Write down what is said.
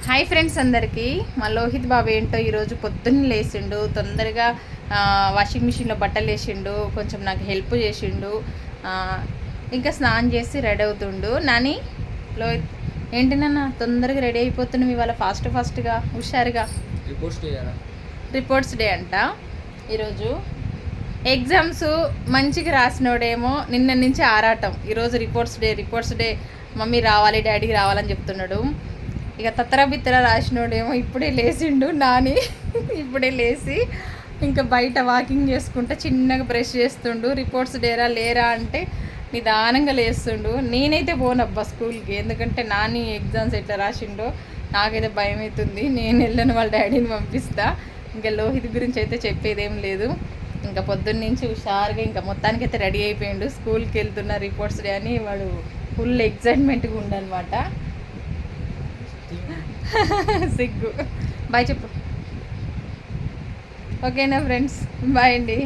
Hi friends అందరికీ. మా లోహిత్ బాబు ఏంటో ఈరోజు పొద్దున్న లేచిండు, తొందరగా వాషింగ్ మిషన్లో బట్టలు వేసిండు, కొంచెం నాకు హెల్ప్ చేసిండు. ఇంకా స్నానం చేసి రెడీ అవుతుండు. నాని లోహిత్ ఏంటి నాన్న తొందరగా రెడీ అయిపోతున్నాం ఇవాళ, ఫాస్ట్గా హుషారుగా. రిపోర్ట్స్ డే అంట ఈరోజు. ఎగ్జామ్స్ మంచిగా రాసినోడేమో నిన్న నుంచి ఆరాటం, ఈరోజు రిపోర్ట్స్ డే మమ్మీ రావాలి డాడీకి రావాలని చెప్తున్నాడు. ఇక తత్తర బిత్తర రాసినోడేమో ఇప్పుడే లేచిండు నాని. ఇప్పుడే లేచి ఇంకా బయట వాకింగ్ చేసుకుంటా చిన్నగా బ్రష్ చేస్తుండు. రిపోర్ట్స్ డేరా లేరా అంటే నిదానంగా లేస్తుండు. నేనైతే పోనబ్బా స్కూల్కి, ఎందుకంటే నాని ఎగ్జామ్స్ ఎట్లా రాసిండో నాకైతే భయం అవుతుంది. నేను వెళ్ళను, వాళ్ళ డాడీని పంపిస్తా. ఇంకా లోహిత్ గురించి అయితే చెప్పేదేం లేదు. ఇంకా పొద్దున్న నుంచి హుషారుగా ఇంకా మొత్తానికైతే రెడీ అయిపోయిండు. స్కూల్కి వెళ్తున్న రిపోర్ట్స్ డే అని వాడు ఫుల్ ఎగ్జైట్మెంట్గా ఉండనమాట. సిగ్గు. బాయ్ చెప్పు. ఓకేనా ఫ్రెండ్స్, బాయ్ అండి.